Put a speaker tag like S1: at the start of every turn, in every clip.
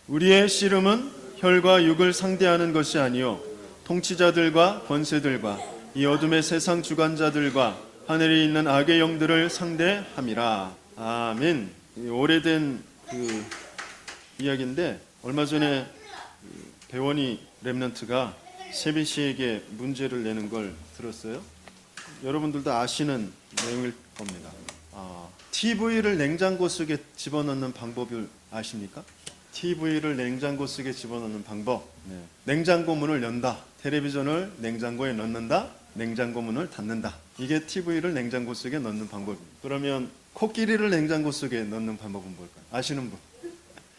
S1: 우리의 씨름은 혈과 육을 상대하는 것이 아니요 통치자들과 권세들과 이 어둠의 세상 주관자들과 하늘에 있는 악의 영들을 상대함이라. 아멘. 오래된 그 이야기인데 얼마 전에 배원이 랩런트가 세비시에게 문제를 내는 걸 들었어요. 여러분들도 아시는 내용일 겁니다. TV를 냉장고 속에 집어넣는 방법을 아십니까? TV를 냉장고 속에 집어넣는 방법. 냉장고 문을 연다. 텔레비전을 냉장고에 넣는다. 냉장고 문을 닫는다. 이게 TV를 냉장고 속에 넣는 방법입니다. 그러면 코끼리를 냉장고 속에 넣는 방법은 뭘까요? 아시는 분?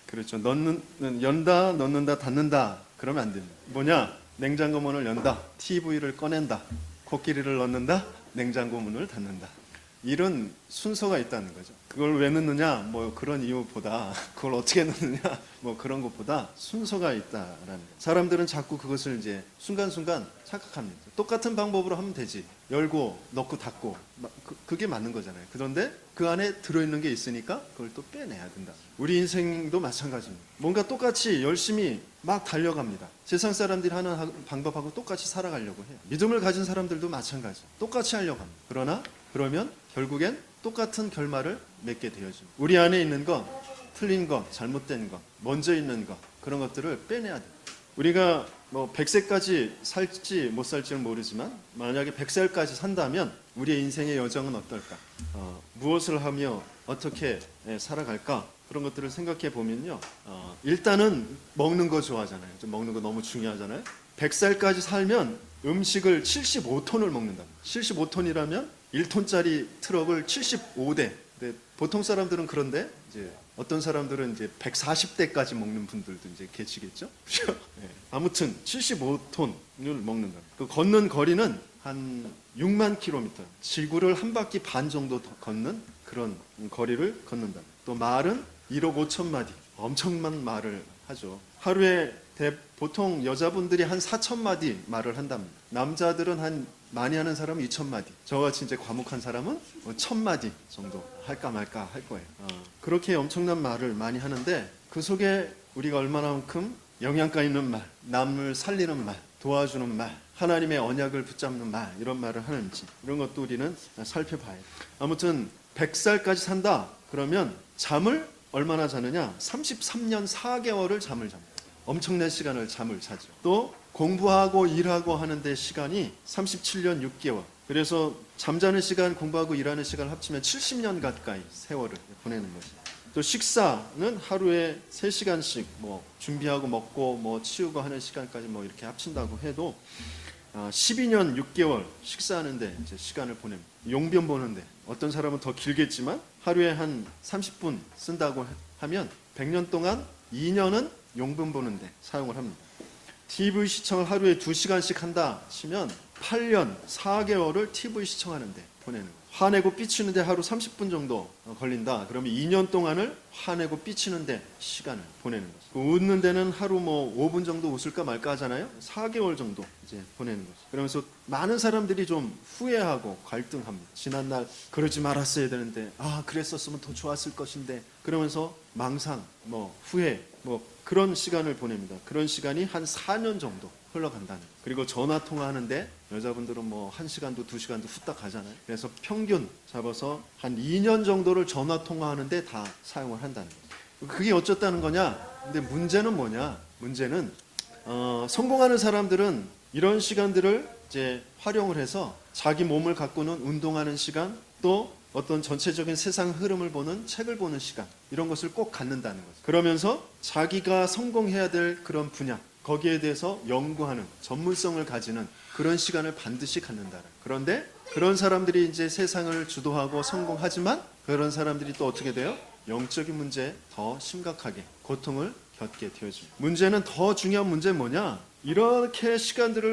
S1: 그렇죠. 연다, 넣는다, 닫는다. 그러면 안 됩니다. 뭐냐? 냉장고 문을 연다. TV를 꺼낸다. 코끼리를 넣는다. 냉장고 문을 닫는다. 이런 순서가 있다는 거죠. 그걸 왜 넣느냐, 뭐 그런 이유보다, 그걸 어떻게 넣느냐, 뭐 그런 것보다 순서가 있다라는 거예요. 사람들은 자꾸 그것을 이제 순간순간 착각합니다. 똑같은 방법으로 하면 되지. 열고, 넣고, 닫고. 그게 맞는 거잖아요. 그런데 그 안에 들어있는 게 있으니까 그걸 또 빼내야 된다. 우리 인생도 마찬가지입니다. 뭔가 똑같이 열심히 막 달려갑니다. 세상 사람들이 하는 방법하고 똑같이 살아가려고 해요. 믿음을 가진 사람들도 마찬가지. 똑같이 하려고 합니다. 그러면 결국엔 똑같은 결말을 맺게 되어집니다. 우리 안에 있는 것, 틀린 것, 잘못된 것, 먼저 있는 것, 그런 것들을 빼내야 돼요. 우리가 뭐 100세까지 살지 못 살지는 모르지만 만약에 100살까지 산다면 우리의 인생의 여정은 어떨까? 무엇을 하며 어떻게 살아갈까? 그런 것들을 생각해 보면요. 일단은 먹는 거 좋아하잖아요. 먹는 거 너무 중요하잖아요. 100살까지 살면 음식을 75톤을 먹는다. 75톤이라면 1톤짜리 트럭을 75대. 보통 사람들은 그런데 이제 어떤 사람들은 이제 140대까지 먹는 분들도 이제 계시겠죠. 아무튼 75톤을 먹는다. 그 걷는 거리는 한 6만 킬로미터. 지구를 한 바퀴 반 정도 걷는 그런 거리를 걷는다. 또 말은 1억 5천 마디. 엄청난 말을 하죠. 하루에 보통 여자분들이 한 4천 마디 말을 한답니다. 남자들은 많이 하는 사람은 2천 마디. 저같이 이제 과묵한 사람은 1,000 마디 정도 할까 말까 할 거예요. 그렇게 엄청난 말을 많이 하는데 그 속에 우리가 얼마나만큼 영양가 있는 말, 남을 살리는 말, 도와주는 말, 하나님의 언약을 붙잡는 말, 이런 말을 하는지 이런 것도 우리는 살펴봐야 돼요. 아무튼 100살까지 산다 그러면 잠을 얼마나 자느냐? 33년 4개월을 잠을 잡니다. 엄청난 시간을 잠을 자죠. 또 공부하고 일하고 하는데 시간이 37년 6개월. 그래서 잠자는 시간, 공부하고 일하는 시간을 합치면 70년 가까이 세월을 보내는 거죠. 또 식사는 하루에 3시간씩 뭐 준비하고 먹고 뭐 치우고 하는 시간까지 뭐 이렇게 합친다고 해도 12년 6개월 식사하는데 이제 시간을 보냅니다. 용변 보는데 어떤 사람은 더 길겠지만 하루에 한 30분 쓴다고 하면 100년 동안 2년은 용변 보는데 사용을 합니다. TV 시청을 하루에 2시간씩 한다 치면 8년 4개월을 TV 시청하는데 보내는 거예요. 화내고 삐치는데 하루 30분 정도 걸린다. 그러면 2년 동안을 화내고 삐치는데 시간을 보내는 거죠. 웃는 데는 하루 뭐 5분 정도 웃을까 말까 하잖아요. 4개월 정도 이제 보내는 거죠. 그러면서 많은 사람들이 좀 후회하고 갈등합니다. 지난날 그러지 말았어야 되는데 그랬었으면 더 좋았을 것인데 그러면서 망상, 후회, 그런 시간을 보냅니다. 그런 시간이 한 4년 정도 흘러간다는 거예요. 그리고 전화 통화하는데 여자분들은 1시간도 2시간도 후딱 가잖아요. 그래서 평균 잡아서 한 2년 정도를 전화 통화하는데 다 사용을 한다는 거예요. 그게 어쩌다는 거냐? 근데 문제는 뭐냐? 문제는 성공하는 사람들은 이런 시간들을 이제 활용을 해서 자기 몸을 가꾸는 운동하는 시간, 또 어떤 전체적인 세상 흐름을 보는 책을 보는 시간, 이런 것을 꼭 갖는다는 거죠. 그러면서 자기가 성공해야 될 그런 분야, 거기에 대해서 연구하는 전문성을 가지는 그런 시간을 반드시 갖는다. 그런데 그런 사람들이 이제 세상을 주도하고 성공하지만 그런 사람들이 또 어떻게 돼요? 영적인 문제에 더 심각하게 고통을 겪게 되어집니다. 문제는 더 중요한 문제는 뭐냐? 이렇게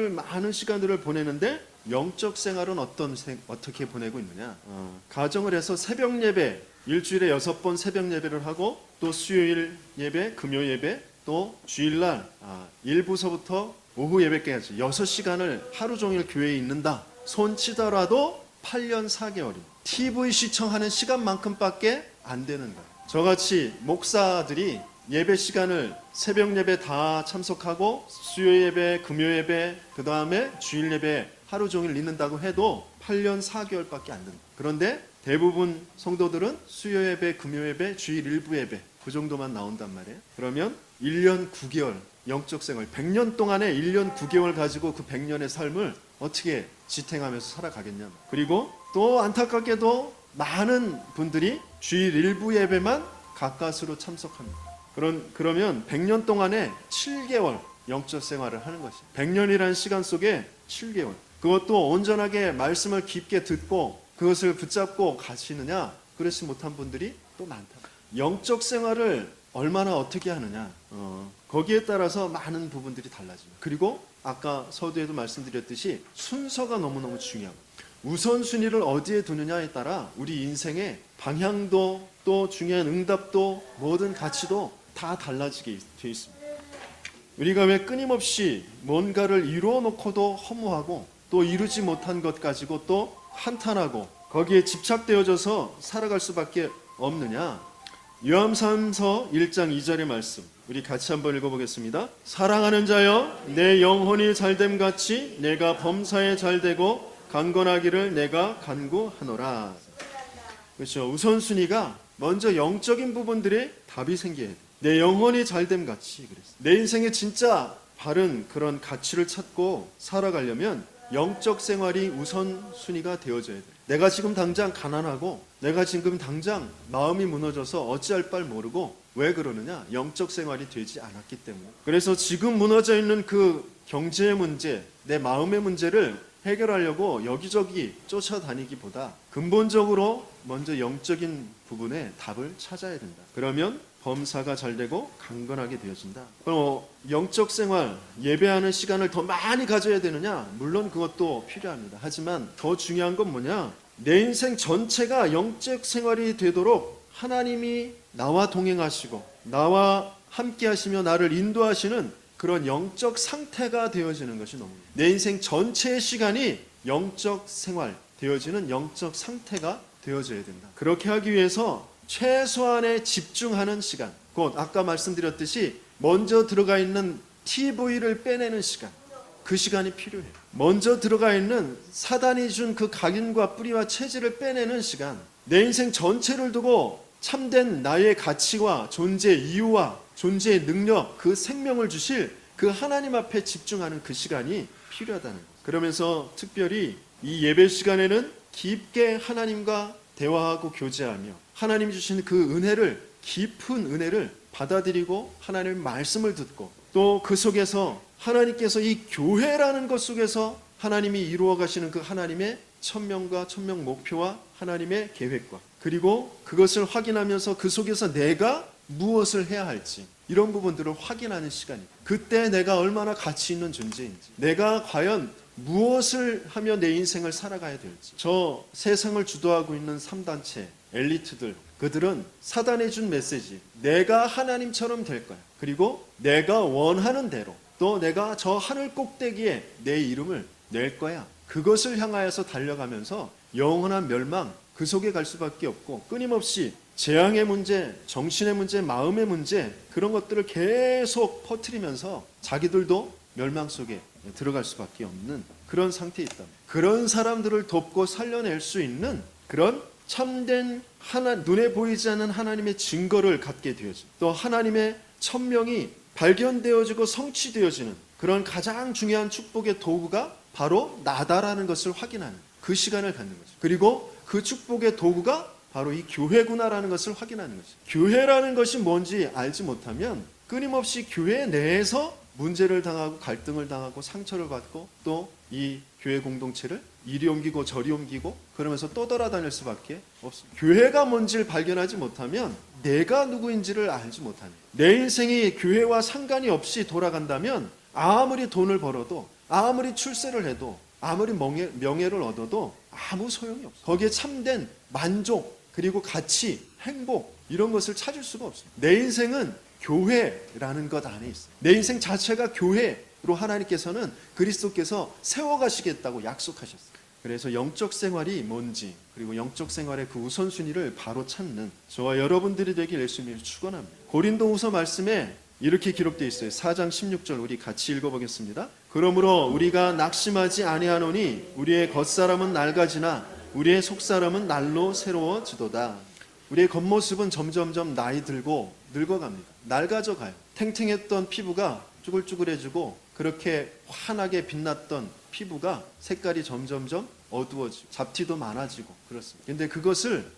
S1: 많은 시간들을 보내는데 영적 생활은 어떻게 보내고 있느냐? 가정을 해서 새벽 예배, 일주일에 6번 새벽 예배를 하고 또 수요일 예배, 금요 예배, 또 주일날 1부서부터 오후 예배까지 6시간을 하루 종일 교회에 있는다. 손 치더라도 8년 4개월입니다. TV 시청하는 시간만큼밖에 안 되는 거예요. 저같이 목사들이 예배 시간을 새벽 예배 다 참석하고 수요 예배, 금요 예배, 그 다음에 주일 예배 하루 종일 있는다고 해도 8년 4개월밖에 안 된다. 그런데 대부분 성도들은 수요 예배, 금요 예배, 주일 일부 예배 그 정도만 나온단 말이에요. 그러면 1년 9개월 영적 생활 100년 동안에 1년 9개월 가지고 그 100년의 삶을 어떻게 지탱하면서 살아가겠냐. 그리고 또 안타깝게도 많은 분들이 주일 일부 예배만 가까스로 참석합니다. 그러면 100년 동안에 7개월 영적 생활을 하는 것이에요. 100년이라는 시간 속에 7개월. 그것도 온전하게 말씀을 깊게 듣고 그것을 붙잡고 가시느냐, 그렇지 못한 분들이 또 많다. 영적 생활을 얼마나 어떻게 하느냐, 거기에 따라서 많은 부분들이 달라집니다. 그리고 아까 서두에도 말씀드렸듯이 순서가 너무너무 중요합니다. 우선순위를 어디에 두느냐에 따라 우리 인생의 방향도 또 중요한 응답도 모든 가치도 다 달라지게 되어 있습니다. 우리가 왜 끊임없이 뭔가를 이루어 놓고도 허무하고 또 이루지 못한 것 가지고 또 한탄하고 거기에 집착되어져서 살아갈 수밖에 없느냐. 요한삼서 1장 2절의 말씀 우리 같이 한번 읽어보겠습니다. 사랑하는 자여 내 영혼이 잘됨 같이 내가 범사에 잘되고 강건하기를 내가 간구하노라. 그렇죠. 우선순위가 먼저 영적인 부분들에 답이 생겨야 돼. 내 영혼이 잘됨 같이 그랬어. 내 인생에 진짜 바른 그런 가치를 찾고 살아가려면 영적 생활이 우선순위가 되어져야 돼. 내가 지금 당장 가난하고 내가 지금 당장 마음이 무너져서 어찌할 바를 모르고 왜 그러느냐? 영적 생활이 되지 않았기 때문에. 그래서 지금 무너져 있는 그 경제의 문제, 내 마음의 문제를 해결하려고 여기저기 쫓아다니기보다 근본적으로 먼저 영적인 부분에 답을 찾아야 된다. 그러면 범사가 잘되고 강건하게 되어진다. 그럼 영적 생활, 예배하는 시간을 더 많이 가져야 되느냐? 물론 그것도 필요합니다. 하지만 더 중요한 건 뭐냐? 내 인생 전체가 영적 생활이 되도록 하나님이 나와 동행하시고 나와 함께 하시며 나를 인도하시는 그런 영적 상태가 되어지는 것이 너무 내 인생 전체의 시간이 영적 생활 되어지는 영적 상태가 되어져야 된다. 그렇게 하기 위해서 최소한의 집중하는 시간, 곧 아까 말씀드렸듯이 먼저 들어가 있는 TV를 빼내는 시간, 그 시간이 필요해요. 먼저 들어가 있는 사단이 준 그 각인과 뿌리와 체질을 빼내는 시간, 내 인생 전체를 두고 참된 나의 가치와 존재 이유와 존재의 능력, 그 생명을 주실 그 하나님 앞에 집중하는 그 시간이 필요하다는 거예요. 그러면서 특별히 이 예배 시간에는 깊게 하나님과 대화하고 교제하며 하나님이 주신 그 은혜를, 깊은 은혜를 받아들이고 하나님의 말씀을 듣고 또 그 속에서 하나님께서 이 교회라는 것 속에서 하나님이 이루어 가시는 그 하나님의 천명과 천명 목표와 하나님의 계획과 그리고 그것을 확인하면서 그 속에서 내가 무엇을 해야 할지 이런 부분들을 확인하는 시간이에요. 그때 내가 얼마나 가치 있는 존재인지, 내가 과연 무엇을 하며 내 인생을 살아가야 될지. 저 세상을 주도하고 있는 3단체 엘리트들, 그들은 사단이 준 메시지, 내가 하나님처럼 될 거야. 그리고 내가 원하는 대로 또 내가 저 하늘 꼭대기에 내 이름을 낼 거야. 그것을 향하여서 달려가면서 영원한 멸망, 그 속에 갈 수밖에 없고 끊임없이 재앙의 문제, 정신의 문제, 마음의 문제 그런 것들을 계속 퍼뜨리면서 자기들도 멸망 속에 들어갈 수밖에 없는 그런 상태에 있다. 그런 사람들을 돕고 살려낼 수 있는 그런 참된 눈에 보이지 않는 하나님의 증거를 갖게 되어지고 또 하나님의 천명이 발견되어지고 성취되어지는 그런 가장 중요한 축복의 도구가 바로 나다라는 것을 확인하는 그 시간을 갖는 거죠. 그리고 그 축복의 도구가 바로 이 교회구나라는 것을 확인하는 거죠. 교회라는 것이 뭔지 알지 못하면 끊임없이 교회 내에서 문제를 당하고 갈등을 당하고 상처를 받고 또 이 교회 공동체를 이리 옮기고 저리 옮기고 그러면서 또 돌아다닐 수밖에 없습니다. 교회가 뭔지를 발견하지 못하면 내가 누구인지를 알지 못하는 내 인생이 교회와 상관이 없이 돌아간다면 아무리 돈을 벌어도 아무리 출세를 해도 아무리 명예를 얻어도 아무 소용이 없어요. 거기에 참된 만족 그리고 가치, 행복 이런 것을 찾을 수가 없어요. 내 인생은 교회라는 것 안에 있어요. 내 인생 자체가 교회로 하나님께서는 그리스도께서 세워가시겠다고 약속하셨어요. 그래서 영적 생활이 뭔지, 그리고 영적 생활의 그 우선순위를 바로 찾는 저와 여러분들이 되길 예수님이 축원합니다. 고린도후서 말씀에 이렇게 기록되어 있어요. 4장 16절 우리 같이 읽어보겠습니다. 그러므로 우리가 낙심하지 아니하노니 우리의 겉사람은 낡아지나 우리의 속사람은 날로 새로워지도다. 우리의 겉모습은 점점점 나이 들고 늙어갑니다. 낡아져 가요. 탱탱했던 피부가 쭈글쭈글해지고 그렇게 환하게 빛났던 피부가 색깔이 점점점 어두워지고 잡티도 많아지고 그렇습니다. 근데 그것을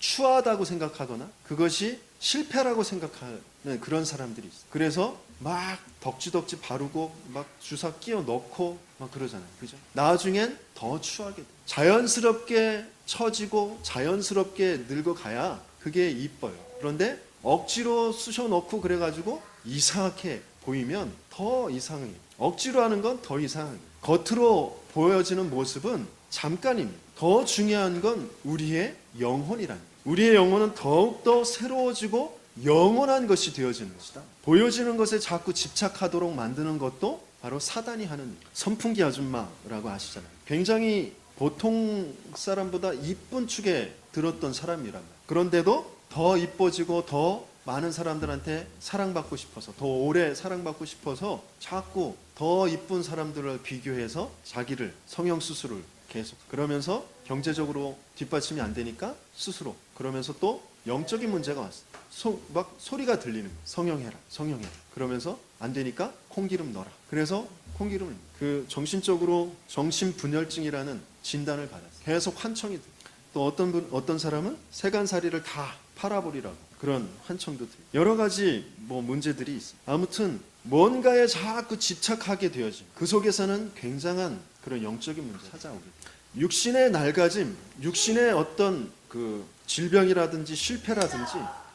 S1: 추하다고 생각하거나 그것이 실패라고 생각하는 그런 사람들이 있어요. 그래서 막 덕지덕지 바르고 막 주사 끼워 넣고 막 그러잖아요. 그죠? 나중엔 더 추하게 돼요. 자연스럽게 처지고 자연스럽게 늙어가야 그게 이뻐요. 그런데 억지로 쑤셔 넣고 그래가지고 이상하게 보이면 더 이상해요. 억지로 하는 건 더 이상해요. 겉으로 보여지는 모습은 잠깐입니다. 더 중요한 건 우리의 영혼이라는 거예요. 우리의 영혼은 더욱더 새로워지고 영원한 것이 되어지는 것이다. 보여지는 것에 자꾸 집착하도록 만드는 것도 바로 사단이 하는 일. 선풍기 아줌마라고 아시잖아요. 굉장히 보통 사람보다 이쁜 축에 들었던 사람이란 말이에요. 그런데도 더 이뻐지고 더 많은 사람들한테 사랑받고 싶어서, 더 오래 사랑받고 싶어서 자꾸 더 이쁜 사람들을 비교해서 자기를 성형수술을 계속 그러면서 경제적으로 뒷받침이 안 되니까 스스로 그러면서 또 영적인 문제가 왔어요. 막 소리가 들리는 거예요. 성형해라 그러면서 안 되니까 콩기름 넣어라. 그래서 콩기름을 그 정신적으로 정신분열증이라는 진단을 받았어요. 계속 환청이 들어요. 또 어떤 사람은 세간살이를 다 팔아버리라고 그런 환청도 들어요. 여러 가지 문제들이 있어요. 아무튼 뭔가에 자꾸 집착하게 되어진 그 속에서는 굉장한 그런 영적인 문제가 찾아오게 돼요. 육신의 낡아짐, 육신의 어떤 그 질병이라든지 실패라든지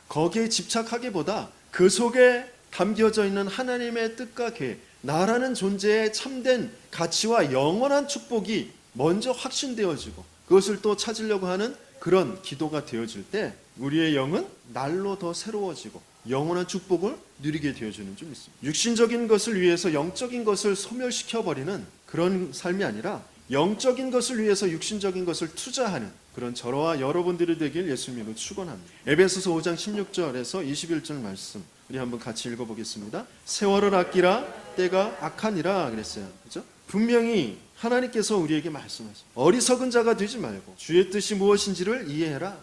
S1: 거기에 집착하기보다 그 속에 담겨져 있는 하나님의 뜻과 계획, 나라는 존재의 참된 가치와 영원한 축복이 먼저 확신되어지고 그것을 또 찾으려고 하는 그런 기도가 되어질 때 우리의 영은 날로 더 새로워지고 영원한 축복을 누리게 되어주는 좀 있습니다. 육신적인 것을 위해서 영적인 것을 소멸시켜버리는 그런 삶이 아니라 영적인 것을 위해서 육신적인 것을 투자하는 그런 저와 여러분들이 되길 예수님으로 축원합니다. 에베소서 5장 16절에서 21절 말씀 우리 한번 같이 읽어보겠습니다. 세월을 아끼라 때가 악하니라 그랬어요. 그렇죠? 분명히 하나님께서 우리에게 말씀하십니다. 어리석은 자가 되지 말고 주의 뜻이 무엇인지를 이해해라.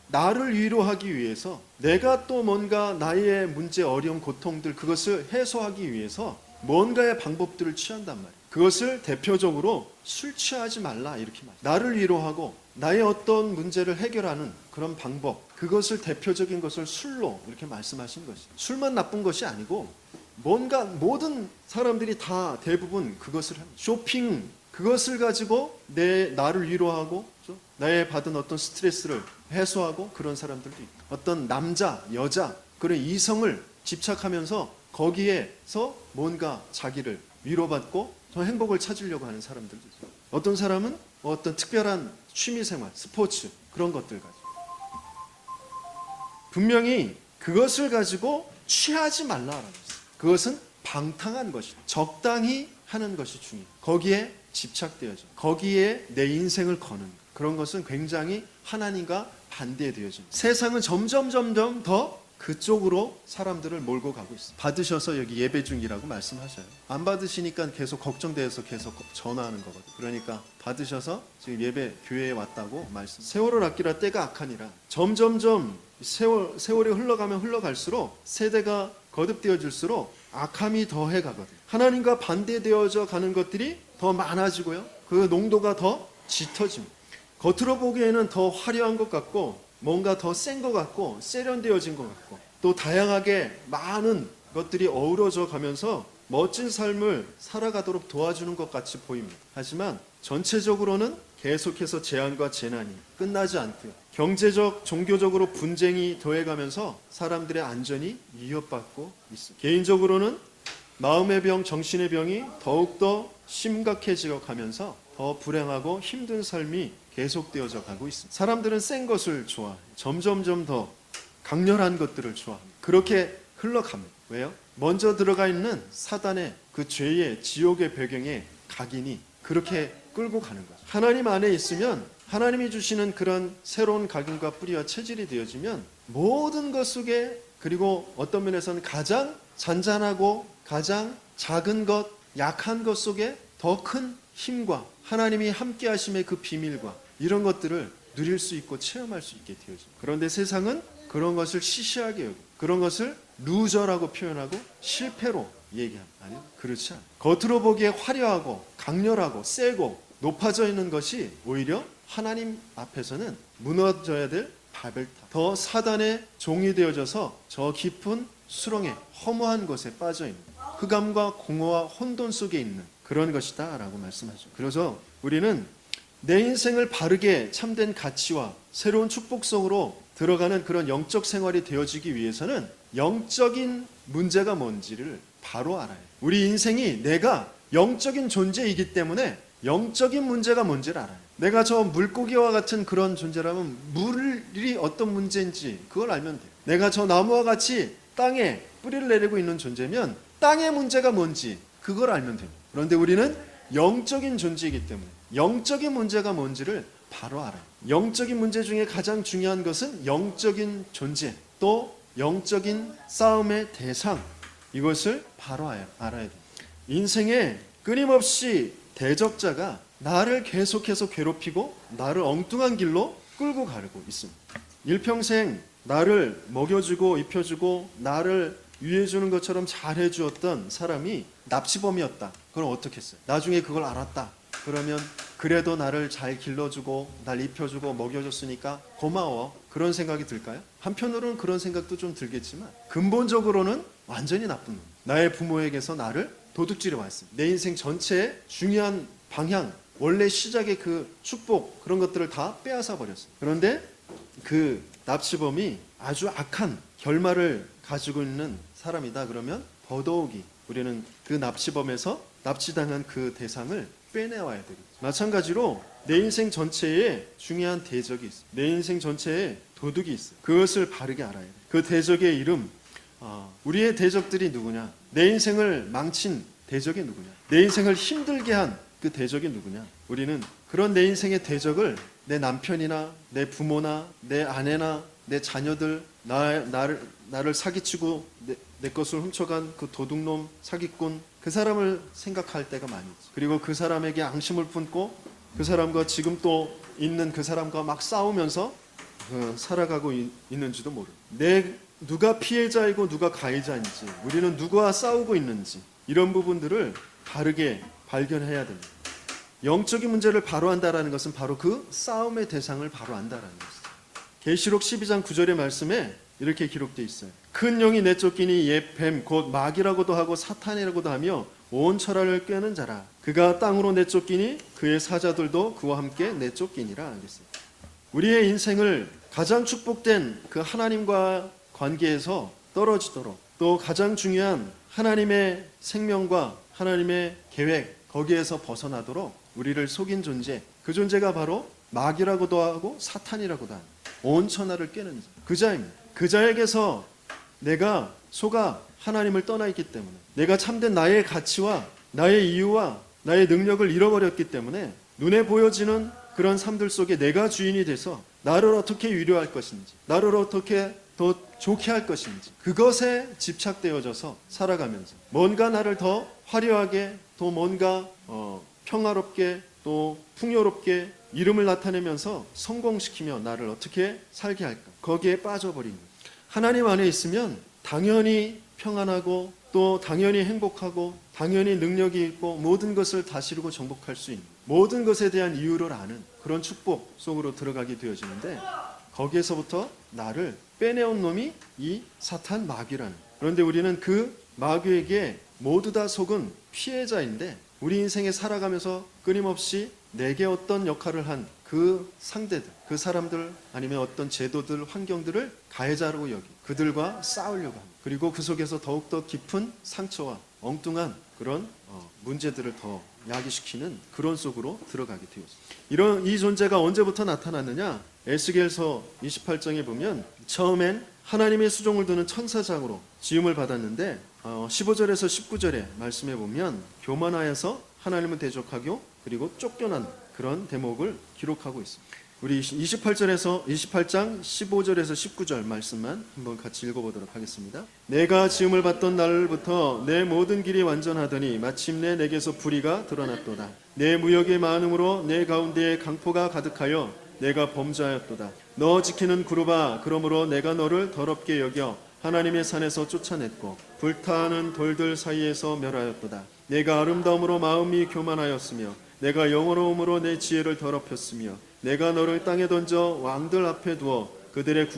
S1: 나를 위로하기 위해서 내가 또 뭔가 나의 문제, 어려움, 고통들 그것을 해소하기 위해서 뭔가의 방법들을 취한단 말이에요. 그것을 대표적으로 술 취하지 말라 이렇게 말해요. 나를 위로하고 나의 어떤 문제를 해결하는 그런 방법, 그것을 대표적인 것을 술로 이렇게 말씀하신 것이죠. 술만 나쁜 것이 아니고 뭔가 모든 사람들이 다 대부분 그것을 합니다. 쇼핑, 그것을 가지고 나를 위로하고 나의 받은 어떤 스트레스를 해소하고 그런 사람들도 있고 어떤 남자, 여자 그런 이성을 집착하면서 거기에서 뭔가 자기를 위로받고 더 행복을 찾으려고 하는 사람들도 있어요. 어떤 사람은 어떤 특별한 취미생활, 스포츠 그런 것들 가지고 분명히 그것을 가지고 취하지 말라라고 했어요. 그것은 방탕한 것이다. 적당히 하는 것이 중요해요. 거기에 집착되어져. 거기에 내 인생을 거는 것. 그런 것은 굉장히 하나님과 반대되어집니다. 세상은 점점 더 그쪽으로 사람들을 몰고 가고 있습니다. 받으셔서 여기 예배 중이라고 말씀하셔요. 안 받으시니까 계속 걱정돼서 계속 전화하는 거거든요. 그러니까 받으셔서 지금 예배 교회에 왔다고 말씀. 세월을 아끼라 때가 악하니라. 점점점 세월이 흘러갈수록 세대가 거듭되어질수록 악함이 더해 가거든요. 하나님과 반대되어져 가는 것들이 더 많아지고요. 그 농도가 더 짙어집니다. 겉으로 보기에는 더 화려한 것 같고 뭔가 더 센 것 같고 세련되어진 것 같고 또 다양하게 많은 것들이 어우러져 가면서 멋진 삶을 살아가도록 도와주는 것 같이 보입니다. 하지만 전체적으로는 계속해서 재앙과 재난이 끝나지 않고요. 경제적, 종교적으로 분쟁이 더해가면서 사람들의 안전이 위협받고 있습니다. 개인적으로는 마음의 병, 정신의 병이 더욱더 심각해져 가면서 더 불행하고 힘든 삶이 계속되어져 가고 있습니다. 사람들은 센 것을 좋아해요. 점점점 더 강렬한 것들을 좋아합니다. 그렇게 흘러갑니다. 왜요? 먼저 들어가 있는 사단의 그 죄의 지옥의 배경에 각인이 그렇게 끌고 가는 거죠. 하나님 안에 있으면 하나님이 주시는 그런 새로운 각인과 뿌리와 체질이 되어지면 모든 것 속에, 그리고 어떤 면에서는 가장 잔잔하고 가장 작은 것, 약한 것 속에 더 큰 힘과 하나님이 함께 하심의 그 비밀과 이런 것들을 누릴 수 있고 체험할 수 있게 되어집니다. 그런데 세상은 그런 것을 시시하게 여기고 그런 것을 루저라고 표현하고 실패로 얘기합니다. 아니요, 그렇지 않아요. 겉으로 보기에 화려하고 강렬하고 세고 높아져 있는 것이 오히려 하나님 앞에서는 무너져야 될 바벨탑, 더 사단의 종이 되어져서 저 깊은 수렁에 허무한 곳에 빠져 있는 흑암과 공허와 혼돈 속에 있는 그런 것이다 라고 말씀하죠. 그래서 우리는 내 인생을 바르게 참된 가치와 새로운 축복 속으로 들어가는 그런 영적 생활이 되어지기 위해서는 영적인 문제가 뭔지를 바로 알아야 해요. 우리 인생이 내가 영적인 존재이기 때문에 영적인 문제가 뭔지를 알아요. 내가 저 물고기와 같은 그런 존재라면 물이 어떤 문제인지 그걸 알면 돼요. 내가 저 나무와 같이 땅에 뿌리를 내리고 있는 존재면 땅의 문제가 뭔지 그걸 알면 됩니다. 그런데 우리는 영적인 존재이기 때문에 영적인 문제가 뭔지를 바로 알아요. 영적인 문제 중에 가장 중요한 것은 영적인 존재, 또 영적인 싸움의 대상, 이것을 바로 알아야 돼요. 인생에 끊임없이 대적자가 나를 계속해서 괴롭히고 나를 엉뚱한 길로 끌고 가고 있습니다. 일평생 나를 먹여주고 입혀주고 나를 위해주는 것처럼 잘해주었던 사람이 납치범이었다. 그럼 어떻게 했어요? 나중에 그걸 알았다. 그러면 그래도 나를 잘 길러주고 날 입혀주고 먹여줬으니까 고마워. 그런 생각이 들까요? 한편으로는 그런 생각도 좀 들겠지만 근본적으로는 완전히 나쁜 놈. 나의 부모에게서 나를 도둑질해 왔습니다. 내 인생 전체의 중요한 방향, 원래 시작의 그 축복, 그런 것들을 다 빼앗아 버렸어요. 그런데 그 납치범이 아주 악한 결말을 가지고 있는 사람이다. 그러면 더더욱이 우리는 그 납치범에서 납치당한 그 대상을 빼내와야 되겠죠. 마찬가지로 내 인생 전체에 중요한 대적이 있어요. 내 인생 전체에 도둑이 있어요. 그것을 바르게 알아야 돼요. 그 대적의 이름, 우리의 대적들이 누구냐? 내 인생을 망친 대적이 누구냐? 내 인생을 힘들게 한 그 대적이 누구냐? 우리는 그런 내 인생의 대적을 내 남편이나 내 부모나 내 아내나 내 자녀들, 나를 사기치고 내 것을 훔쳐간 그 도둑놈, 사기꾼, 그 사람을 생각할 때가 많이 있죠. 그리고 그 사람에게 앙심을 품고 그 사람과 지금 또 있는 그 사람과 막 싸우면서 살아가고 있는지도 모르고, 누가 피해자이고 누가 가해자인지, 우리는 누구와 싸우고 있는지, 이런 부분들을 바르게 발견해야 됩니다. 영적인 문제를 바로 안다라는 것은 바로 그 싸움의 대상을 바로 안다라는 것이죠. 계시록 12장 9절의 말씀에 이렇게 기록되어 있어요. 큰 영이 내쫓기니 옛 뱀 곧 마귀라고도 하고 사탄이라고도 하며 온 천하를 꿰는 자라. 그가 땅으로 내쫓기니 그의 사자들도 그와 함께 내쫓기니라 하겠어요. 우리의 인생을 가장 축복된 그 하나님과 관계에서 떨어지도록, 또 가장 중요한 하나님의 생명과 하나님의 계획, 거기에서 벗어나도록 우리를 속인 존재, 그 존재가 바로 마귀라고도 하고 사탄이라고도 하는 온 천하를 꿰는 자, 그 자입니다. 그 자에게서 내가 속아 하나님을 떠나 있기 때문에, 내가 참된 나의 가치와 나의 이유와 나의 능력을 잃어버렸기 때문에 눈에 보여지는 그런 삶들 속에 내가 주인이 돼서 나를 어떻게 위로할 것인지, 나를 어떻게 더 좋게 할 것인지, 그것에 집착되어져서 살아가면서 뭔가 나를 더 화려하게, 또 뭔가 평화롭게, 또 풍요롭게 이름을 나타내면서 성공시키며 나를 어떻게 살게 할까, 거기에 빠져버린 거예요. 하나님 안에 있으면 당연히 평안하고, 또 당연히 행복하고, 당연히 능력이 있고, 모든 것을 다스리고 정복할 수 있는, 모든 것에 대한 이유를 아는 그런 축복 속으로 들어가게 되어지는데, 거기에서부터 나를 빼내온 놈이 이 사탄 마귀라는. 그런데 우리는 그 마귀에게 모두 다 속은 피해자인데, 우리 인생에 살아가면서 끊임없이 내게 어떤 역할을 한 그 상대들, 그 사람들, 아니면 어떤 제도들, 환경들을 가해자라고 여기 그들과 싸우려고 합니다. 그리고 그 속에서 더욱더 깊은 상처와 엉뚱한 그런 문제들을 더 야기시키는 그런 속으로 들어가게 되었습니다. 이 존재가 언제부터 나타났느냐? 에스겔서 28장에 보면 처음엔 하나님의 수종을 두는 천사장으로 지음을 받았는데 15절에서 19절의 말씀에 보면 교만하여서 하나님을 대적하고 그리고 쫓겨난 그런 대목을 기록하고 있습니다. 우리 28장 15절에서 19절 말씀만 한번 같이 읽어보도록 하겠습니다. 내가 지음을 받던 날부터 내 모든 길이 완전하더니 마침내 내게서 불의가 드러났도다. 내 무역의 많음으로 내 가운데에 강포가 가득하여 내가 범죄하였도다. 너 지키는 그루바, 그러므로 내가 너를 더럽게 여겨 하나님의 산에서 쫓아냈고 불타는 돌들 사이에서 멸하였도다. 내가 아름다움으로 마음이 교만하였으며 내가 영어로움으로 내 지혜를 더럽혔으며 내가 너를 땅에 던져 왕들 앞에 두어 그들의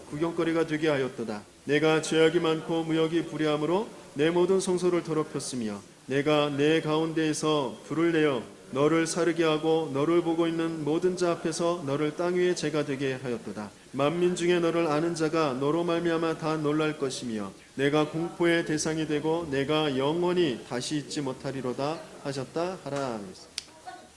S1: 구경거리가 되게 하였도다. 내가 죄악이 많고 무역이 불의함으로 내 모든 성소를 더럽혔으며 내가 내 가운데에서 불을 내어 너를 사르게 하고 너를 보고 있는 모든 자 앞에서 너를 땅 위에 재가 되게 하였도다. 만민 중에 너를 아는 자가 너로 말미암아 다 놀랄 것이며 내가 공포의 대상이 되고 내가 영원히 다시 잊지 못하리로다 하셨다 하라.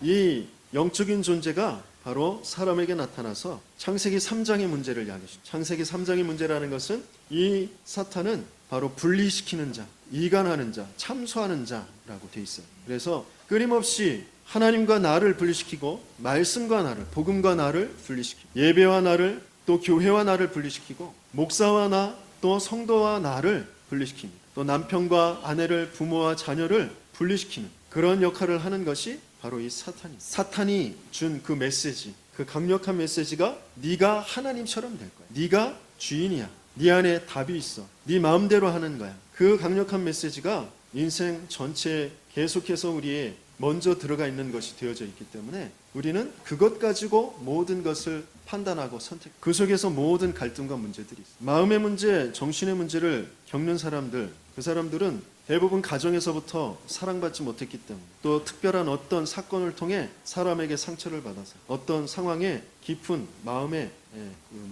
S1: 이 영적인 존재가 바로 사람에게 나타나서 창세기 3장의 문제를 이야기하십니다. 창세기 3장의 문제라는 것은 이 사탄은 바로 분리시키는 자, 이간하는 자, 참소하는 자라고 되어 있어요. 그래서 끊임없이 하나님과 나를 분리시키고 말씀과 나를, 복음과 나를 분리시키고 예배와 나를, 또 교회와 나를 분리시키고 목사와 나, 또 성도와 나를 분리시킵니다. 또 남편과 아내를, 부모와 자녀를 분리시키는 그런 역할을 하는 것이 바로 이 사탄이 준 그 메시지, 그 강력한 메시지가 네가 하나님처럼 될 거야. 네가 주인이야. 네 안에 답이 있어. 네 마음대로 하는 거야. 그 강력한 메시지가 인생 전체에 계속해서 우리의 먼저 들어가 있는 것이 되어져 있기 때문에 우리는 그것 가지고 모든 것을 판단하고 그 속에서 모든 갈등과 문제들이 있어요. 마음의 문제, 정신의 문제를 겪는 사람들, 그 사람들은 대부분 가정에서부터 사랑받지 못했기 때문에 또 특별한 어떤 사건을 통해 사람에게 상처를 받아서 어떤 상황에 깊은 마음의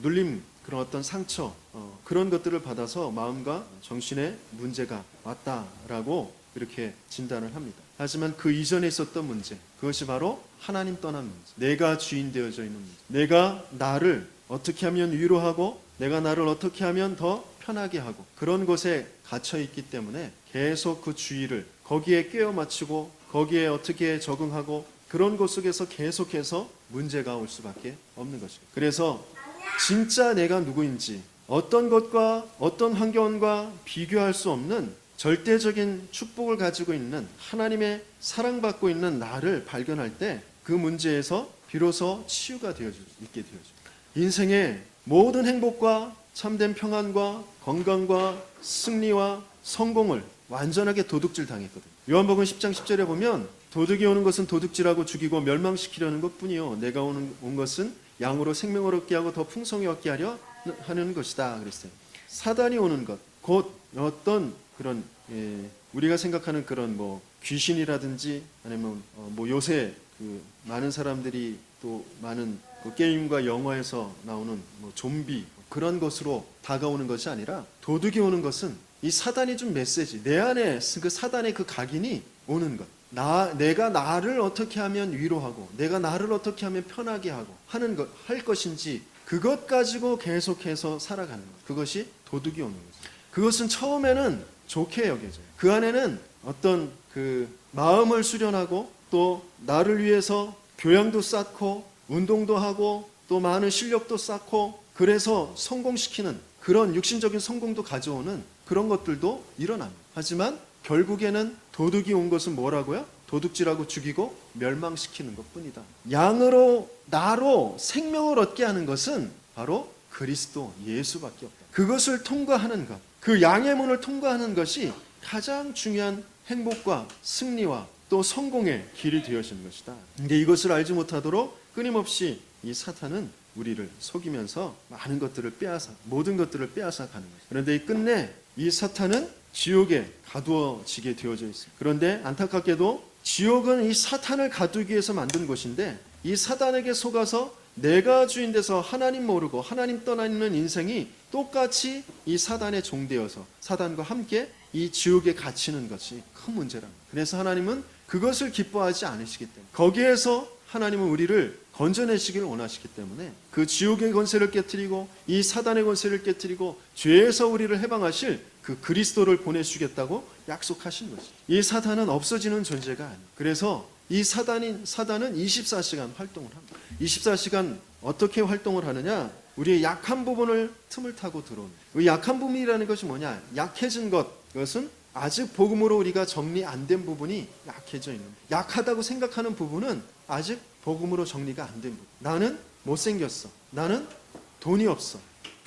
S1: 눌림, 그런 어떤 상처, 그런 것들을 받아서 마음과 정신에 문제가 왔다라고 이렇게 진단을 합니다. 하지만 그 이전에 있었던 문제, 그것이 바로 하나님 떠난 문제, 내가 주인 되어져 있는 문제, 내가 나를 어떻게 하면 위로하고 내가 나를 어떻게 하면 더 편하게 하고 그런 곳에 갇혀 있기 때문에 계속 그 주의를 거기에 깨어 맞추고 거기에 어떻게 적응하고 그런 곳 속에서 계속해서 문제가 올 수밖에 없는 것입니다. 그래서 진짜 내가 누구인지 어떤 것과 어떤 환경과 비교할 수 없는 절대적인 축복을 가지고 있는 하나님의 사랑받고 있는 나를 발견할 때 그 문제에서 비로소 치유가 있게 되어집니다. 인생의 모든 행복과 참된 평안과 건강과 승리와 성공을 완전하게 도둑질 당했거든요. 요한복음 10장 10절에 보면 도둑이 오는 것은 도둑질하고 죽이고 멸망시키려는 것뿐이요 내가 온 것은 양으로 생명을 얻게 하고 더 풍성히 얻게 하려 하는 것이다 그랬어요. 사단이 오는 것, 곧 어떤 그런 우리가 생각하는 그런 뭐 귀신이라든지 아니면 뭐 요새 그 많은 사람들이 또 많은 그 게임과 영화에서 나오는 뭐 좀비 그런 것으로 다가오는 것이 아니라 도둑이 오는 것은 이 사단이 준 메시지, 내 안에 그 사단의 그 각인이 오는 것. 내가 나를 어떻게 하면 위로하고 내가 나를 어떻게 하면 편하게 하고 할 것인지 그것 가지고 계속해서 살아가는 것. 그것이 도둑이 오는 거죠. 그것은 처음에는 좋게 여겨져요. 그 안에는 어떤 그 마음을 수련하고 또 나를 위해서 교양도 쌓고 운동도 하고 또 많은 실력도 쌓고 그래서 성공시키는 그런 육신적인 성공도 가져오는 그런 것들도 일어납니다. 하지만 결국에는 도둑이 온 것은 뭐라고요? 도둑질하고 죽이고 멸망시키는 것뿐이다. 양으로 나로 생명을 얻게 하는 것은 바로 그리스도 예수밖에 없다. 그것을 통과하는 것, 그 양의 문을 통과하는 것이 가장 중요한 행복과 승리와 또 성공의 길이 되어지는 것이다. 근데 이것을 알지 못하도록 끊임없이 이 사탄은 우리를 속이면서 많은 것들을 모든 것들을 빼앗아 가는 것이다. 그런데 끝내 이 사탄은 지옥에 가두어지게 되어져 있습니다. 그런데 안타깝게도 지옥은 이 사탄을 가두기 위해서 만든 곳인데 이 사탄에게 속아서 내가 주인 돼서 하나님 모르고 하나님 떠나 있는 인생이 똑같이 이 사단의 종되어서 사단과 함께 이 지옥에 갇히는 것이 큰 문제랍니다. 그래서 하나님은 그것을 기뻐하지 않으시기 때문에 거기에서 하나님은 우리를 건져내시기를 원하시기 때문에 그 지옥의 권세를 깨뜨리고 이 사단의 권세를 깨뜨리고 죄에서 우리를 해방하실 그 그리스도를 보내주겠다고 약속하신 것이죠. 이 사단은 없어지는 존재가 아니에요. 그래서 이 사단은 24시간 활동을 합니다. 24시간 어떻게 활동을 하느냐? 우리의 약한 부분을 틈을 타고 들어오는. 이 약한 부분이라는 것이 뭐냐? 약해진 것. 그것은 아직 복음으로 우리가 정리 안 된 부분이 약해져 있는. 약하다고 생각하는 부분은 아직 복음으로 정리가 안 된 부분. 나는 못생겼어. 나는 돈이 없어.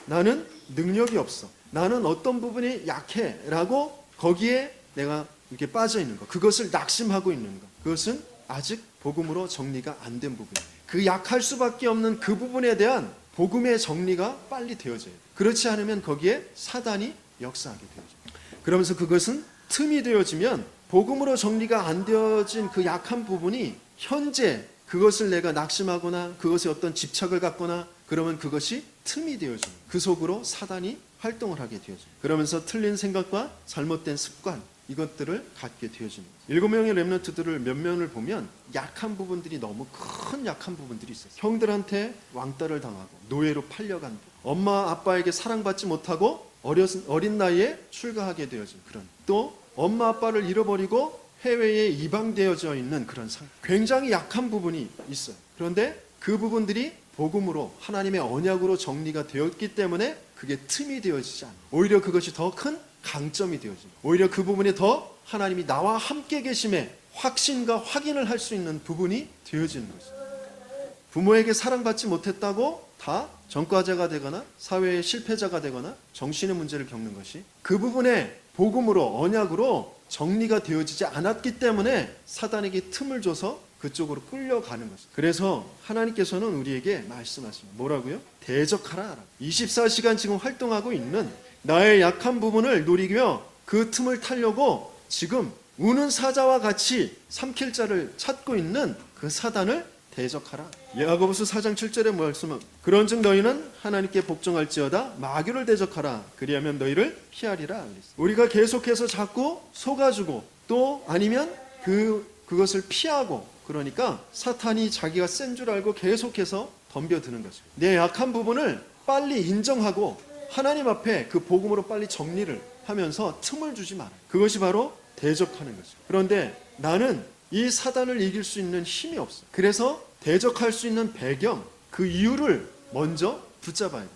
S1: 나는 능력이 없어. 나는 어떤 부분이 약해. 라고 거기에 내가 이렇게 빠져 있는 것. 그것을 낙심하고 있는 것. 그것은 아직 복음으로 정리가 안 된 부분이에요. 그 약할 수밖에 없는 그 부분에 대한 복음의 정리가 빨리 되어져야 돼요. 그렇지 않으면 거기에 사단이 역사하게 되어져요. 그러면서 그것은 틈이 되어지면 복음으로 정리가 안 되어진 그 약한 부분이 현재 그것을 내가 낙심하거나 그것에 어떤 집착을 갖거나 그러면 그것이 틈이 되어져요. 그 속으로 사단이 활동을 하게 되어져요. 그러면서 틀린 생각과 잘못된 습관 이것들을 갖게 되어집니다. 7명의 렘넌트들을 몇 명을 보면 약한 부분들이 너무 큰 약한 부분들이 있었어요. 형들한테 왕따를 당하고 노예로 팔려간 분, 엄마 아빠에게 사랑받지 못하고 어린 나이에 출가하게 되어진 그런, 또 엄마 아빠를 잃어버리고 해외에 이방되어져 있는 그런 상황, 굉장히 약한 부분이 있어요. 그런데 그 부분들이 복음으로 하나님의 언약으로 정리가 되었기 때문에 그게 틈이 되어지지 않아요. 오히려 그것이 더 큰 강점이 되어집니다. 오히려 그 부분이 더 하나님이 나와 함께 계심의 확신과 확인을 할 수 있는 부분이 되어지는 거죠. 부모에게 사랑받지 못했다고 다 전과자가 되거나 사회의 실패자가 되거나 정신의 문제를 겪는 것이 그 부분에 복음으로 언약으로 정리가 되어지지 않았기 때문에 사단에게 틈을 줘서 그쪽으로 끌려가는 것입니다. 그래서 하나님께서는 우리에게 말씀하십니다. 뭐라고요? 대적하라. 24시간 지금 활동하고 있는 나의 약한 부분을 노리며 그 틈을 타려고 지금 우는 사자와 같이 삼킬 자를 찾고 있는 그 사단을 대적하라. 야고보서 4장 7절의 말씀은 그런즉 너희는 하나님께 복종할지어다 마귀를 대적하라 그리하면 너희를 피하리라. 우리가 계속해서 자꾸 속아주고 또 아니면 그것을 피하고, 그러니까 사탄이 자기가 센 줄 알고 계속해서 덤벼드는 거죠. 내 약한 부분을 빨리 인정하고 하나님 앞에 그 복음으로 빨리 정리를 하면서 틈을 주지 말아요. 그것이 바로 대적하는 거죠. 그런데 나는 이 사단을 이길 수 있는 힘이 없어. 그래서 대적할 수 있는 배경, 그 이유를 먼저 붙잡아야 돼요.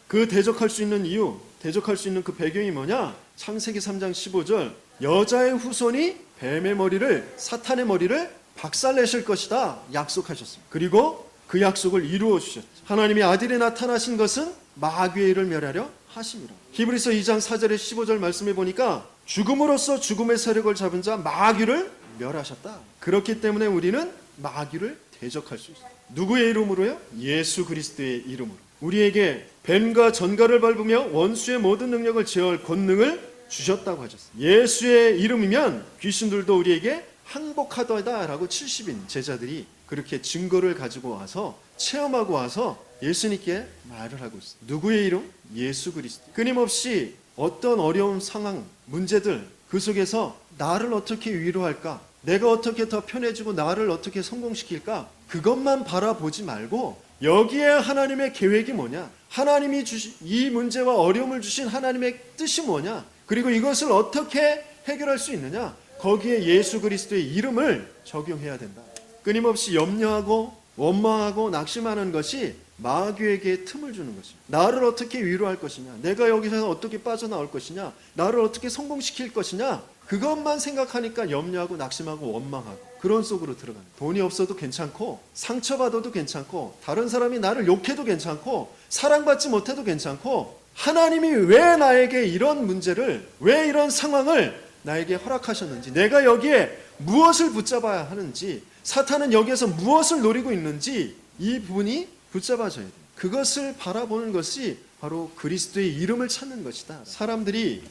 S1: 그 대적할 수 있는 이유, 대적할 수 있는 그 배경이 뭐냐? 창세기 3장 15절 여자의 후손이 뱀의 머리를, 사탄의 머리를 박살내실 것이다 약속하셨습니다. 그리고 그 약속을 이루어 주셨죠. 하나님의 아들이 나타나신 것은 마귀의 일을 멸하려 하심이라. 히브리서 2장 4절에 15절 말씀해 보니까 죽음으로써 죽음의 세력을 잡은 자 마귀를 멸하셨다. 그렇기 때문에 우리는 마귀를 대적할 수 있어요. 누구의 이름으로요? 예수 그리스도의 이름으로. 우리에게 뱀과 전갈을 밟으며 원수의 모든 능력을 제어할 권능을 주셨다고 하셨어요. 예수의 이름이면 귀신들도 우리에게 항복하더라라고 70인 제자들이 그렇게 증거를 가지고 와서 체험하고 와서 예수님께 말을 하고 있어요. 누구의 이름? 예수 그리스도. 끊임없이 어떤 어려운 상황, 문제들 그 속에서 나를 어떻게 위로할까? 내가 어떻게 더 편해지고 나를 어떻게 성공시킬까? 그것만 바라보지 말고 여기에 하나님의 계획이 뭐냐? 하나님이 주신 이 문제와 어려움을 주신 하나님의 뜻이 뭐냐? 그리고 이것을 어떻게 해결할 수 있느냐? 거기에 예수 그리스도의 이름을 적용해야 된다. 끊임없이 염려하고 원망하고 낙심하는 것이 마귀에게 틈을 주는 것입니다. 나를 어떻게 위로할 것이냐, 내가 여기서 어떻게 빠져나올 것이냐, 나를 어떻게 성공시킬 것이냐, 그것만 생각하니까 염려하고 낙심하고 원망하고 그런 속으로 들어가는. 돈이 없어도 괜찮고 상처받아도 괜찮고 다른 사람이 나를 욕해도 괜찮고 사랑받지 못해도 괜찮고 하나님이 왜 나에게 이런 문제를, 왜 이런 상황을 나에게 허락하셨는지, 내가 여기에 무엇을 붙잡아야 하는지, 사탄은 여기에서 무엇을 노리고 있는지 이 부분이 붙잡아져야 돼요. 그것을 바라보는 것이 바로 그리스도의 이름을 찾는 것이다. 사람들이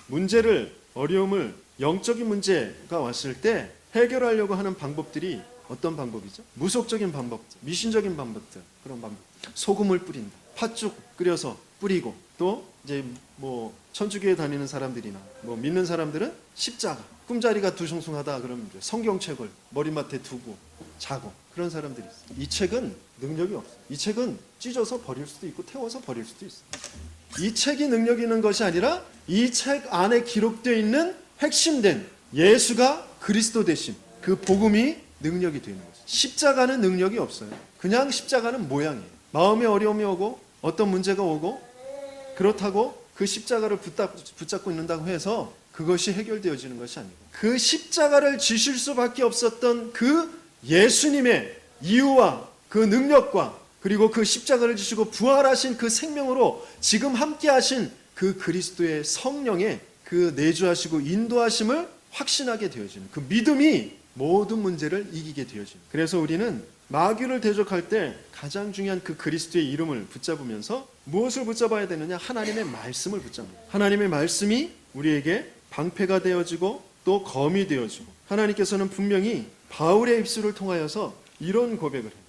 S1: 문제를, 어려움을, 영적인 문제가 왔을 때 해결하려고 하는 방법들이 어떤 방법이죠? 무속적인 방법들, 미신적인 방법들, 그런 방법. 소금을 뿌린다. 팥죽 끓여서 뿌리고, 또 이제 뭐 천주교에 다니는 사람들이나 뭐 믿는 사람들은 십자가, 꿈자리가 두성숭하다 그러면 성경책을 머리맡에 두고 자고 그런 사람들이 있어요. 이 책은 능력이 없어요. 이 책은 찢어서 버릴 수도 있고 태워서 버릴 수도 있어요. 이 책이 능력 있는 것이 아니라 이 책 안에 기록되어 있는 핵심된 예수가 그리스도 되심, 그 복음이 능력이 되는 거죠. 십자가는 능력이 없어요. 그냥 십자가는 모양이에요. 마음에 어려움이 오고 어떤 문제가 오고 그렇다고 그 십자가를 붙잡고 있는다고 해서 그것이 해결되어지는 것이 아니고, 그 십자가를 지실 수밖에 없었던 그 예수님의 이유와 그 능력과, 그리고 그 십자가를 지시고 부활하신 그 생명으로 지금 함께 하신 그 그리스도의 성령의 그 내주하시고 인도하심을 확신하게 되어지는 그 믿음이 모든 문제를 이기게 되어지는. 그래서 우리는 마귀를 대적할 때 가장 중요한 그 그리스도의 이름을 붙잡으면서 무엇을 붙잡아야 되느냐? 하나님의 말씀을 붙잡는. 하나님의 말씀이 우리에게 방패가 되어지고 또 검이 되어지고, 하나님께서는 분명히 바울의 입술을 통하여서 이런 고백을 해요.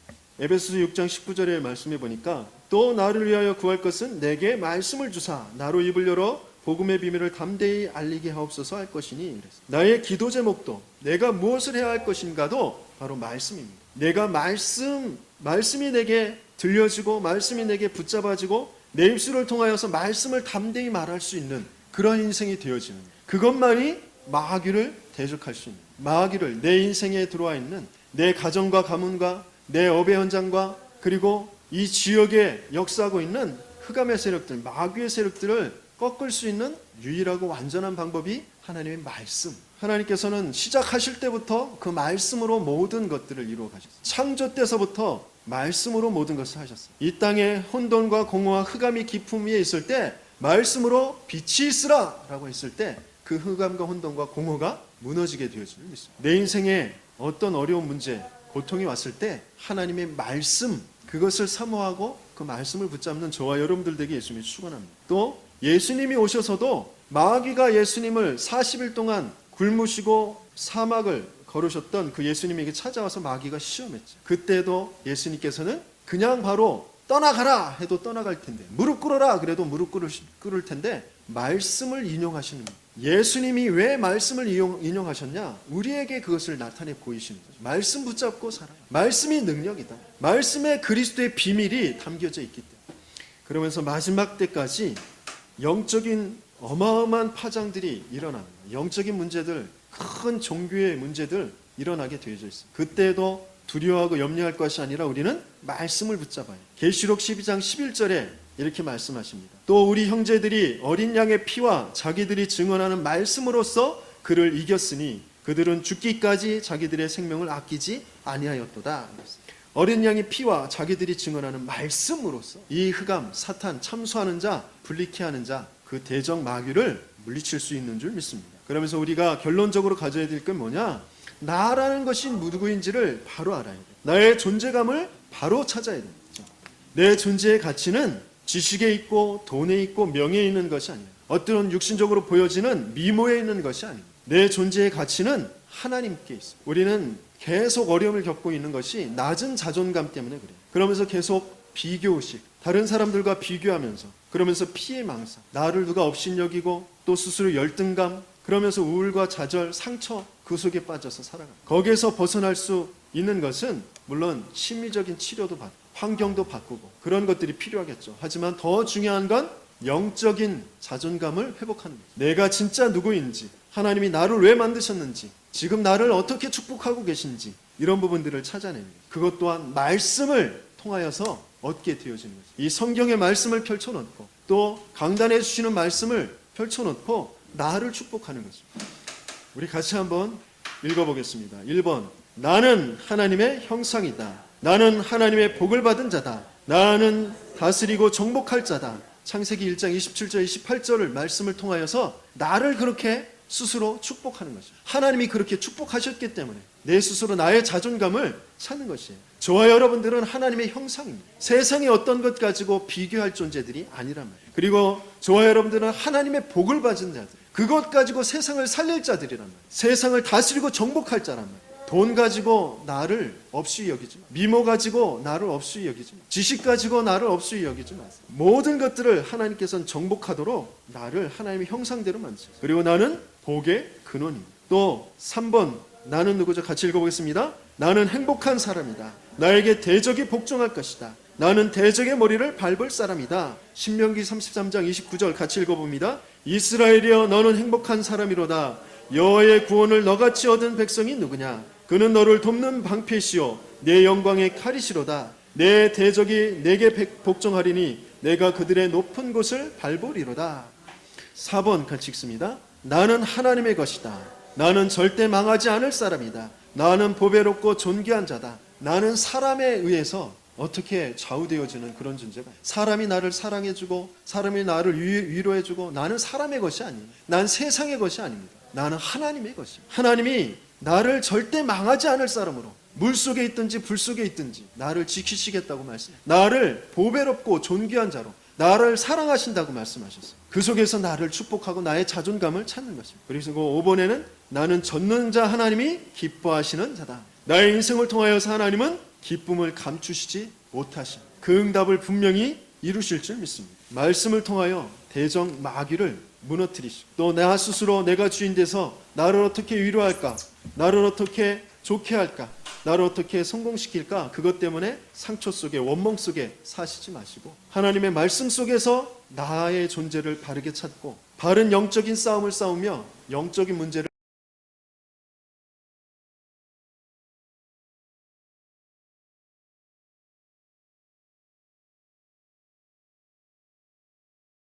S1: 에베소서 6장 19절의 말씀에 보니까 또 나를 위하여 구할 것은 내게 말씀을 주사 나로 입을 열어 복음의 비밀을 담대히 알리게 하옵소서 할 것이니 그랬어요. 나의 기도 제목도 내가 무엇을 해야 할 것인가도 바로 말씀입니다. 내가 말씀이 내게 들려지고 말씀이 내게 붙잡아지고 내 입술을 통하여서 말씀을 담대히 말할 수 있는 그런 인생이 되어지는, 그것만이 마귀를 대적할 수 있는, 마귀를 내 인생에 들어와 있는 내 가정과 가문과 내 업의 현장과 그리고 이 지역에 역사하고 있는 흑암의 세력들, 마귀의 세력들을 꺾을 수 있는 유일하고 완전한 방법이 하나님의 말씀. 하나님께서는 시작하실 때부터 그 말씀으로 모든 것들을 이루어 가셨어요. 창조 때서부터 말씀으로 모든 것을 하셨어요. 이 땅에 혼돈과 공허와 흑암이 깊음 위에 있을 때 말씀으로 빛이 있으라 라고 했을 때 그 흑암과 혼돈과 공허가 무너지게 되어지는 믿습니다. 내 인생에 어떤 어려운 문제, 고통이 왔을 때 하나님의 말씀, 그것을 사모하고 그 말씀을 붙잡는 저와 여러분들 되게 예수님이 축원합니다. 또 예수님이 오셔서도 마귀가 예수님을 40일 동안 굶으시고 사막을 걸으셨던 그 예수님에게 찾아와서 마귀가 시험했죠. 그때도 예수님께서는 그냥 바로 떠나가라 해도 떠나갈 텐데, 무릎 꿇어라 그래도 무릎 꿇을 텐데 말씀을 인용하시는 거예요. 예수님이 왜 말씀을 인용하셨냐? 우리에게 그것을 나타내 보이시는 거죠. 말씀 붙잡고 살아요. 말씀이 능력이다. 말씀에 그리스도의 비밀이 담겨져 있기 때문에. 그러면서 마지막 때까지 영적인 어마어마한 파장들이 일어납니다. 영적인 문제들, 큰 종교의 문제들 일어나게 되어져 있습니다. 그때도 두려워하고 염려할 것이 아니라 우리는 말씀을 붙잡아요. 계시록 12장 11절에 이렇게 말씀하십니다. 또 우리 형제들이 어린 양의 피와 자기들이 증언하는 말씀으로써 그를 이겼으니 그들은 죽기까지 자기들의 생명을 아끼지 아니하였도다. 어린 양의 피와 자기들이 증언하는 말씀으로써 이 흑암, 사탄, 참수하는 자, 불리케 하는 자, 그 대적 마귀를 물리칠 수 있는 줄 믿습니다. 그러면서 우리가 결론적으로 가져야 될 건 뭐냐? 나라는 것이 누구인지를 바로 알아야 돼. 나의 존재감을 바로 찾아야 돼. 내 존재의 가치는 지식에 있고 돈에 있고 명예에 있는 것이 아니에요. 어떤 육신적으로 보여지는 미모에 있는 것이 아니에요. 내 존재의 가치는 하나님께 있어요. 우리는 계속 어려움을 겪고 있는 것이 낮은 자존감 때문에 그래요. 그러면서 계속 비교의식, 다른 사람들과 비교하면서, 그러면서 피해망상, 나를 누가 업신여기고 또 스스로 열등감, 그러면서 우울과 좌절, 상처, 그 속에 빠져서 살아가요. 거기에서 벗어날 수 있는 것은 물론 심리적인 치료도 받고 환경도 바꾸고 그런 것들이 필요하겠죠. 하지만 더 중요한 건 영적인 자존감을 회복하는 거예요. 내가 진짜 누구인지, 하나님이 나를 왜 만드셨는지, 지금 나를 어떻게 축복하고 계신지, 이런 부분들을 찾아내는 거예요. 그것 또한 말씀을 통하여서 얻게 되어지는 거죠. 이 성경의 말씀을 펼쳐놓고 또 강단해 주시는 말씀을 펼쳐놓고 나를 축복하는 거죠. 우리 같이 한번 읽어보겠습니다. 1번, 나는 하나님의 형상이다. 나는 하나님의 복을 받은 자다. 나는 다스리고 정복할 자다. 창세기 1장 27절 28절을 말씀을 통하여서 나를 그렇게 스스로 축복하는 것이죠. 하나님이 그렇게 축복하셨기 때문에 내 스스로 나의 자존감을 찾는 것이에요. 저와 여러분들은 하나님의 형상입니다. 세상의 어떤 것 가지고 비교할 존재들이 아니란 말이에요. 그리고 저와 여러분들은 하나님의 복을 받은 자들, 그것 가지고 세상을 살릴 자들이란 말이에요. 세상을 다스리고 정복할 자란 말이에요. 돈 가지고 나를 없이 여기지 마. 미모 가지고 나를 없이 여기지 마. 지식 가지고 나를 없이 여기지 마세요. 모든 것들을 하나님께서는 정복하도록 나를 하나님의 형상대로 만드셨어요. 그리고 나는 복의 근원입니다. 또 3번, 나는 누구죠? 같이 읽어보겠습니다. 나는 행복한 사람이다. 나에게 대적이 복종할 것이다. 나는 대적의 머리를 밟을 사람이다. 신명기 33장 29절 같이 읽어봅니다. 이스라엘이여 너는 행복한 사람이로다. 여호와의 구원을 너같이 얻은 백성이 누구냐? 그는 너를 돕는 방패시요 내 영광의 칼이시로다. 내 대적이 내게 복종하리니 내가 그들의 높은 곳을 밟으리로다. 4번 같이 읽습니다. 나는 하나님의 것이다. 나는 절대 망하지 않을 사람이다. 나는 보배롭고 존귀한 자다. 나는 사람에 의해서 어떻게 좌우되어지는 그런 존재가, 사람이 나를 사랑해주고 사람이 나를 위로해주고, 나는 사람의 것이 아니에요. 난 세상의 것이 아닙니다. 나는 하나님의 것입니다. 하나님이 나를 절대 망하지 않을 사람으로, 물속에 있든지 불 속에 있든지 나를 지키시겠다고 말씀해요. 나를 보배롭고 존귀한 자로, 나를 사랑하신다고 말씀하셨어요. 그 속에서 나를 축복하고 나의 자존감을 찾는 것입니다. 그래서 5번에는 나는 전능자 하나님이 기뻐하시는 자다. 나의 인생을 통하여서 하나님은 기쁨을 감추시지 못하신, 그 응답을 분명히 이루실 줄 믿습니다. 말씀을 통하여 대적 마귀를 무너뜨리시고, 또 나 스스로 내가 주인 돼서 나를 어떻게 위로할까, 나를 어떻게 좋게 할까, 나를 어떻게 성공시킬까, 그것 때문에 상처 속에, 원망 속에 사시지 마시고 하나님의 말씀 속에서 나의 존재를 바르게 찾고 바른 영적인 싸움을 싸우며 영적인 문제를